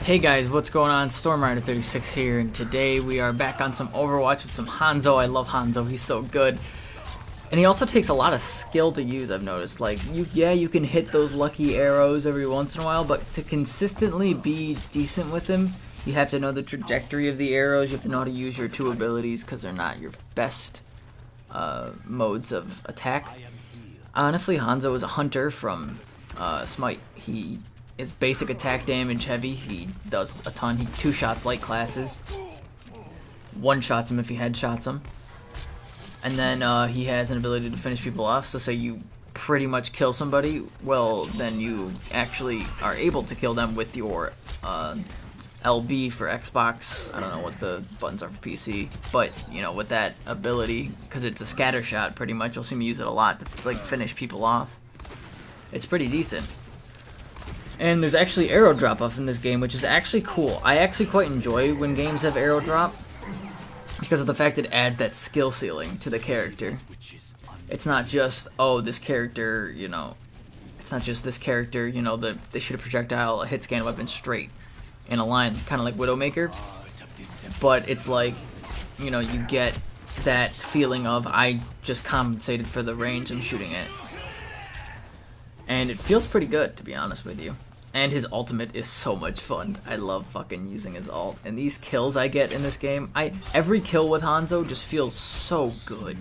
Hey guys, what's going on? StormRider36 here, and today we are back on some Overwatch with some Hanzo. I love Hanzo, he's so good. And he also takes a lot of skill to use, I've noticed. Like, you can hit those lucky arrows every once in a while, but to consistently be decent with him, you have to know the trajectory of the arrows, you have to know how to use your two abilities, because they're not your best modes of attack. Honestly, Hanzo is a hunter from Smite. He is basic attack damage heavy. He does a ton. He two-shots light classes. One-shots him if he headshots him. And then he has an ability to finish people off. So say you pretty much kill somebody, well, then you actually are able to kill them with your LB for Xbox. I don't know what the buttons are for PC, but you know, with that ability, because it's a scatter shot pretty much, you'll see me use it a lot to like finish people off. It's pretty decent. And there's actually arrow drop off in this game, which is actually cool. I actually quite enjoy when games have arrow drop because of the fact it adds that skill ceiling to the character. It's not just, oh, this character, you know, it's not just this character, you know, they shoot a projectile, a hit scan weapon straight in a line, kind of like Widowmaker. But it's like, you know, you get that feeling of, I just compensated for the range I'm shooting at. And it feels pretty good, to be honest with you. And his ultimate is so much fun. I love fucking using his ult. And these kills I get in this game, every kill with Hanzo just feels so good.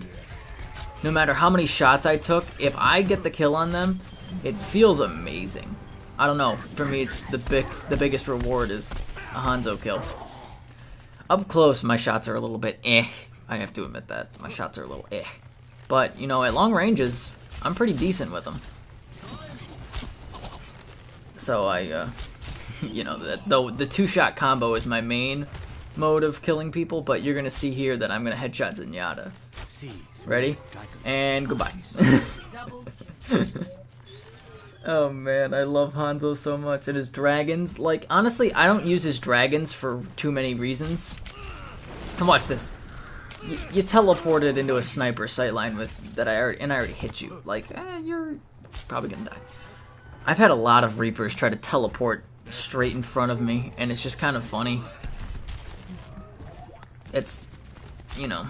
No matter how many shots I took, if I get the kill on them, it feels amazing. I don't know, for me it's the biggest reward is a Hanzo kill. Up close, my shots are a little bit eh. I have to admit that. My shots are a little eh. But, you know, at long ranges, I'm pretty decent with them. So I, you know, the two-shot combo is my main mode of killing people, but you're gonna see here that I'm gonna headshot Zenyatta. Ready? And goodbye. Oh man, I love Hanzo so much, and his dragons. Like, honestly, I don't use his dragons for too many reasons. And watch this. You teleported into a sniper sightline with I already hit you. Like, you're probably gonna die. I've had a lot of Reapers try to teleport straight in front of me, and it's just kind of funny. It's, you know,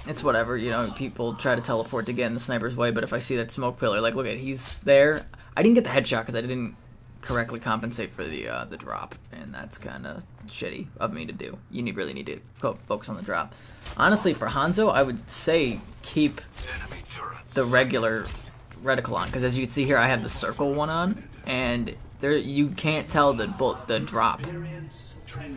it's whatever, you know, people try to teleport to get in the sniper's way, but if I see that smoke pillar, like, look at, he's there. I didn't get the headshot because I didn't correctly compensate for the drop, and that's kind of shitty of me to do. You really need to focus on the drop. Honestly, for Hanzo, I would say keep the regular reticle on, because as you can see here, I have the circle one on, and there you can't tell the drop.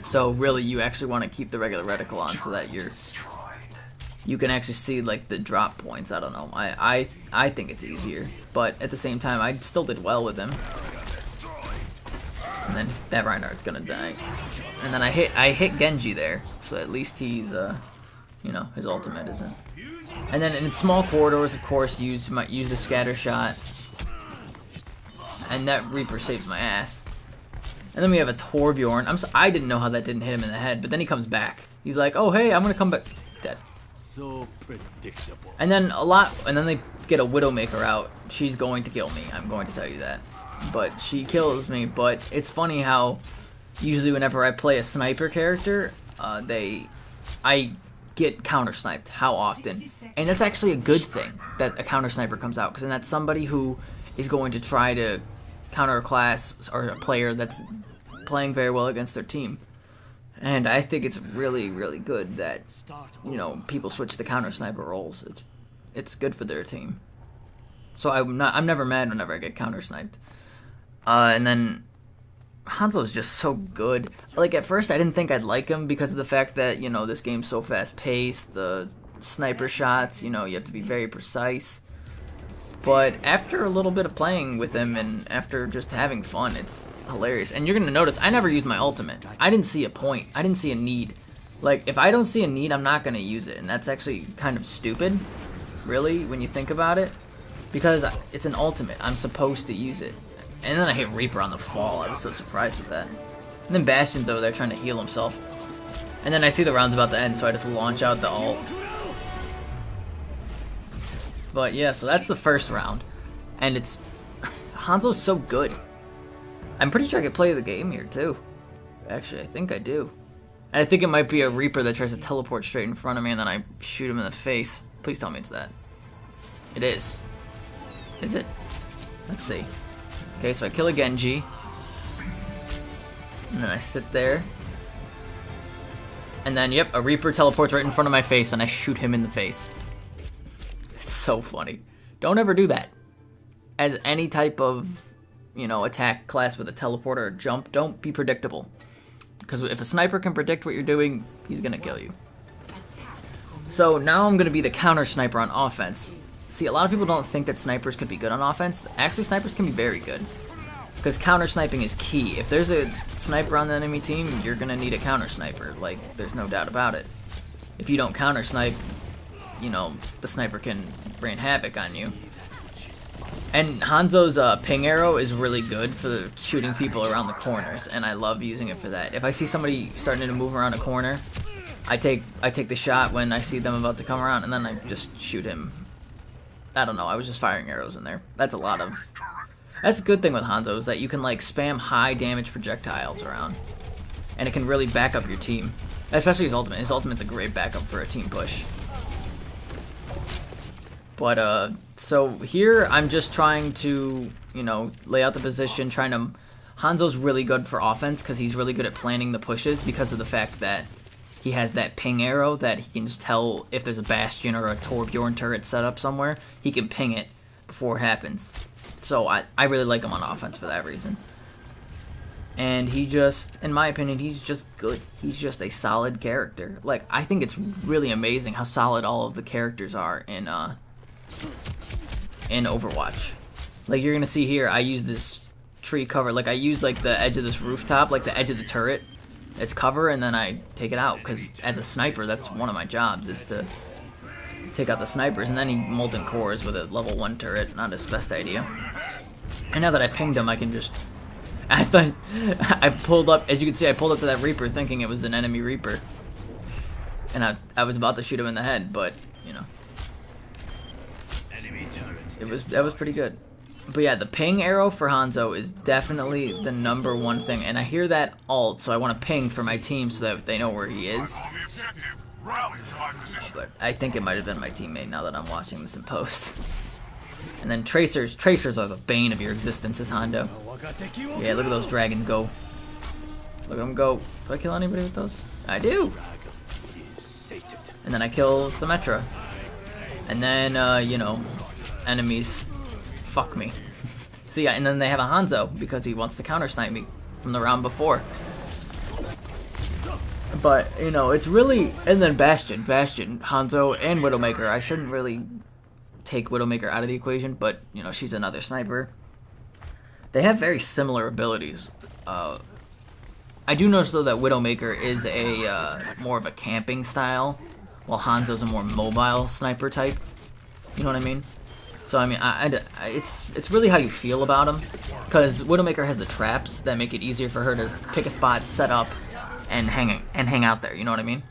So really, you actually want to keep the regular reticle on so that you can actually see like the drop points. I don't know. I think it's easier, but at the same time, I still did well with him. And then that Reinhardt's gonna die, and then I hit Genji there, so at least he's you know, his ultimate isn't. And then in small corridors, of course, might use the scatter shot. And that Reaper saves my ass. And then we have a Torbjorn. I didn't know how that didn't hit him in the head, but then he comes back. He's like, oh hey, I'm gonna come back. Dead. So predictable. And then they get a Widowmaker out. She's going to kill me, I'm going to tell you that. But she kills me, but it's funny how usually whenever I play a sniper character, I get counter sniped. How often? And that's actually a good thing that a counter sniper comes out, because then that's somebody who is going to try to counter a class or a player that's playing very well against their team. And I think it's really, really good that, you know, people switch to counter sniper roles. It's good for their team. So I'm never mad whenever I get counter sniped. And then Hanzo is just so good. Like, at first I didn't think I'd like him because of the fact that, you know, this game's so fast-paced, the sniper shots, you know, you have to be very precise. But after a little bit of playing with him and after just having fun, it's hilarious. And you're going to notice, I never used my ultimate. I didn't see a point. I didn't see a need. Like, if I don't see a need, I'm not going to use it. And that's actually kind of stupid, really, when you think about it. Because it's an ultimate. I'm supposed to use it. And then I hit Reaper on the fall. I was so surprised with that. And then Bastion's over there trying to heal himself. And then I see the round's about to end, so I just launch out the ult. But yeah, so that's the first round. And Hanzo's so good. I'm pretty sure I could play the game here too. Actually, I think I do. And I think it might be a Reaper that tries to teleport straight in front of me and then I shoot him in the face. Please tell me it's that. It is. Is it? Let's see. Okay, so I kill a Genji. And then I sit there. And then, yep, a Reaper teleports right in front of my face and I shoot him in the face. It's so funny. Don't ever do that. As any type of, you know, attack class with a teleport or a jump, don't be predictable. Because if a sniper can predict what you're doing, he's gonna kill you. So now I'm gonna be the counter sniper on offense. See, a lot of people don't think that snipers could be good on offense. Actually, snipers can be very good. Because counter sniping is key. If there's a sniper on the enemy team, you're gonna need a counter sniper. Like, there's no doubt about it. If you don't counter snipe, you know, the sniper can rain havoc on you. And Hanzo's ping arrow is really good for shooting people around the corners, and I love using it for that. If I see somebody starting to move around a corner, I take the shot when I see them about to come around, and then I just shoot him. I don't know, I was just firing arrows in there. That's a good thing with Hanzo, is that you can like spam high damage projectiles around, and it can really back up your team. Especially his ultimate. His ultimate's a great backup for a team push. But, so here I'm just trying to, you know, lay out the position, Hanzo's really good for offense because he's really good at planning the pushes because of the fact that he has that ping arrow that he can just tell if there's a Bastion or a Torbjorn turret set up somewhere, he can ping it before it happens. So I really like him on offense for that reason. And he just, in my opinion, he's just good. He's just a solid character. Like, I think it's really amazing how solid all of the characters are in Overwatch. Like, you're gonna see here, I use this tree cover. Like, I use, like, the edge of this rooftop, like, the edge of the turret. It's cover, and then I take it out. Because as a sniper, that's one of my jobs, is to take out the snipers. And then he molten cores with a level 1 turret. Not his best idea. And now that I pinged him, I can just... I thought I pulled up, as you can see, I pulled up to that Reaper thinking it was an enemy Reaper. And I was about to shoot him in the head, but, you know. That was pretty good. But yeah, the ping arrow for Hanzo is definitely the #1 thing. And I hear that ult, so I want to ping for my team so that they know where he is. But I think it might have been my teammate now that I'm watching this in post. And then Tracers. Tracers are the bane of your existence as Hanzo. Yeah, look at those dragons go. Look at them go. Do I kill anybody with those? I do. And then I kill Symmetra. And then, you know, enemies fuck me. So yeah, and then they have a Hanzo because he wants to counter snipe me from the round before. But, you know, it's really... And then Bastion, Hanzo, and Widowmaker. I shouldn't really take Widowmaker out of the equation, but, you know, she's another sniper. They have very similar abilities. I do notice, though, that Widowmaker is a more of a camping style, while Hanzo's a more mobile sniper type. You know what I mean? So, I mean, it's really how you feel about him, because Widowmaker has the traps that make it easier for her to pick a spot, set up, and hang out there, you know what I mean?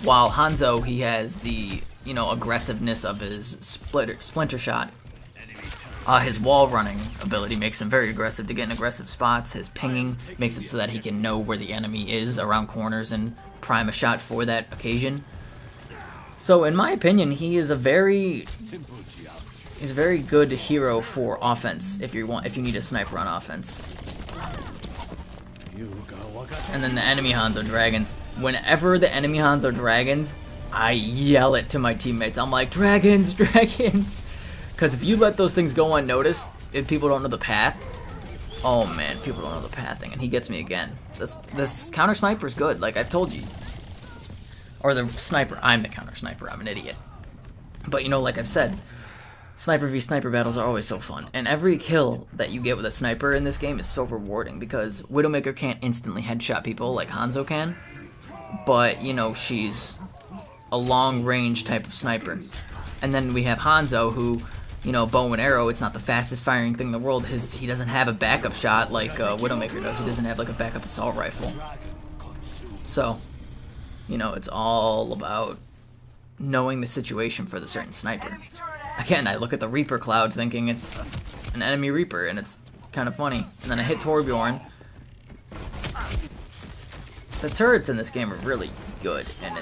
While Hanzo, he has the, you know, aggressiveness of his splinter shot. His wall running ability makes him very aggressive to get in aggressive spots. His pinging makes it so that he can know where the enemy is around corners and prime a shot for that occasion. So in my opinion, he is a very good hero for offense if you need a sniper on offense. And then the enemy Hanzo dragons. Whenever the enemy Hanzo dragons, I yell it to my teammates. I'm like, dragons, dragons. Because if you let those things go unnoticed, if people don't know the path, oh man, people don't know the pathing, and he gets me again. This counter sniper is good, like I've told you. Or the sniper, I'm the counter sniper, I'm an idiot. But you know, like I've said, sniper v sniper battles are always so fun, and every kill that you get with a sniper in this game is so rewarding, because Widowmaker can't instantly headshot people like Hanzo can, but you know, she's a long range type of sniper. And then we have Hanzo, who, you know, bow and arrow, it's not the fastest firing thing in the world. He doesn't have a backup shot like Widowmaker does. He doesn't have like a backup assault rifle. So, you know, it's all about knowing the situation for the certain sniper. Again, I look at the Reaper cloud thinking it's an enemy Reaper, and it's kind of funny. And then I hit Torbjorn, The turrets in this game are really good, and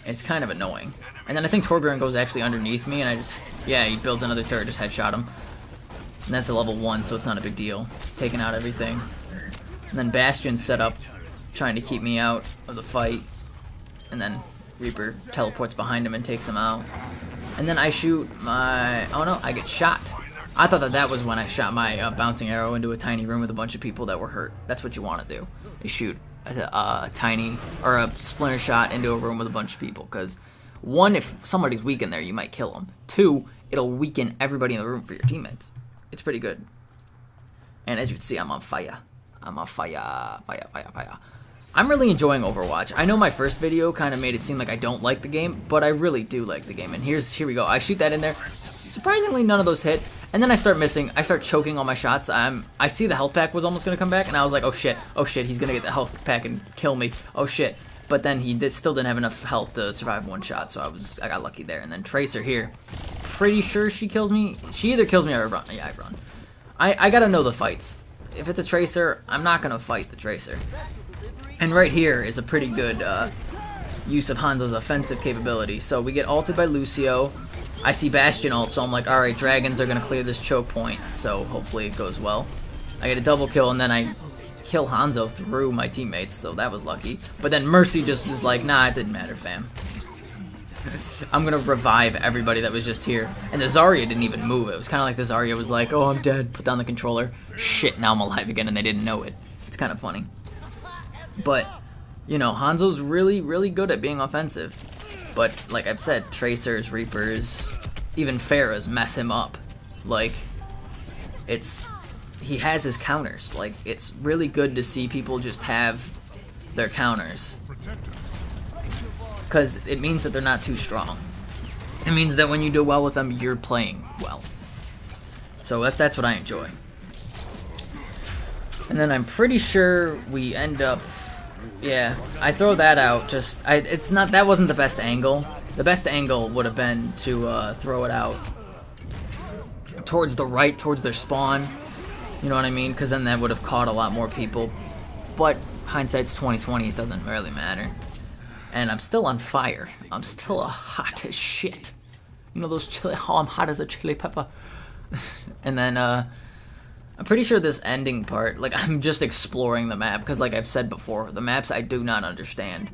it's kind of annoying. And then I think Torbjorn goes actually underneath me, and I just, yeah, he builds another turret, just headshot him. And that's a level 1, so it's not a big deal. Taking out everything. And then Bastion's set up, trying to keep me out of the fight. And then Reaper teleports behind him and takes him out. And then I shoot my, oh no, I get shot. I thought that was when I shot my bouncing arrow into a tiny room with a bunch of people that were hurt. That's what you want to do, is shoot a tiny, or a splinter shot into a room with a bunch of people. Because 1, if somebody's weak in there, you might kill them. 2, it'll weaken everybody in the room for your teammates. It's pretty good. And as you can see, I'm on fire. I'm on fire, fire, fire, fire. I'm really enjoying Overwatch. I know my first video kind of made it seem like I don't like the game, but I really do like the game. And here we go. I shoot that in there. Surprisingly, none of those hit. And then I start missing. I start choking all my shots. I see the health pack was almost going to come back, and I was like, oh shit, he's going to get the health pack and kill me. Oh shit. But then he still didn't have enough health to survive 1 shot, so I got lucky there. And then Tracer here. Pretty sure she kills me. She either kills me or I run. Yeah, I run. I gotta know the fights. If it's a Tracer, I'm not gonna fight the Tracer. And right here is a pretty good use of Hanzo's offensive capability. So we get ulted by Lucio. I see Bastion ult, so I'm like, alright, dragons are gonna clear this choke point, so hopefully it goes well. I get a double kill, and then I kill Hanzo through my teammates, so that was lucky. But then Mercy just was like, nah, it didn't matter, fam. I'm gonna revive everybody that was just here. And the Zarya didn't even move. It was kind of like the Zarya was like, oh, I'm dead. Put down the controller. Shit, now I'm alive again, and they didn't know it. It's kind of funny. But, you know, Hanzo's really, really good at being offensive. But, like I've said, Tracers, Reapers, even Pharahs mess him up. Like, he has his counters. Like, it's really good to see people just have their counters. Because it means that they're not too strong. It means that when you do well with them, you're playing well. So that's what I enjoy. And then I'm pretty sure we end up, yeah, I throw that out. That wasn't the best angle. The best angle would have been to throw it out towards the right, towards their spawn. You know what I mean? Because then that would have caught a lot more people. But hindsight's 20/20. It doesn't really matter. And I'm still on fire. I'm still hot as shit. You know those chili, oh, I'm hot as a chili pepper. And then, I'm pretty sure this ending part, like, I'm just exploring the map, because like I've said before, the maps I do not understand.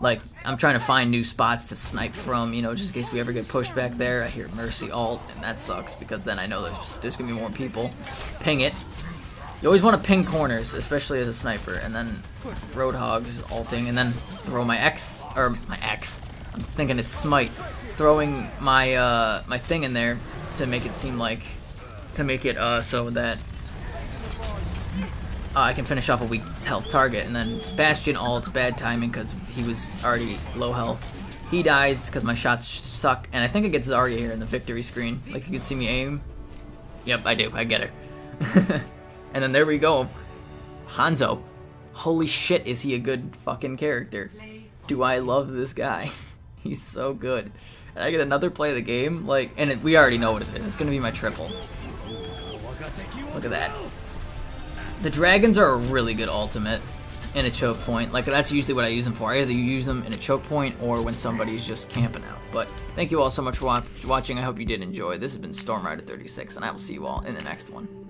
Like, I'm trying to find new spots to snipe from, you know, just in case we ever get pushed back there. I hear Mercy ult, and that sucks, because then I know there's gonna be more people. Ping it. You always want to ping corners, especially as a sniper, and then Roadhog's ulting, and then throw my I'm thinking it's Smite. Throwing my my thing in there to make it seem like, so that I can finish off a weak health target. And then Bastion ults, bad timing because he was already low health. He dies because my shots suck, and I think it gets Zarya here in the victory screen. Like, you can see me aim. Yep, I do. I get her. And then there we go. Hanzo. Holy shit, is he a good fucking character. Do I love this guy. He's so good. And I get another play of the game, like, and we already know what it is. It's gonna be my triple. Look at that. The dragons are a really good ultimate in a choke point. Like, that's usually what I use them for. I either use them in a choke point or when somebody's just camping out. But thank you all so much for watching. I hope you did enjoy. This has been Stormrider36, and I will see you all in the next one.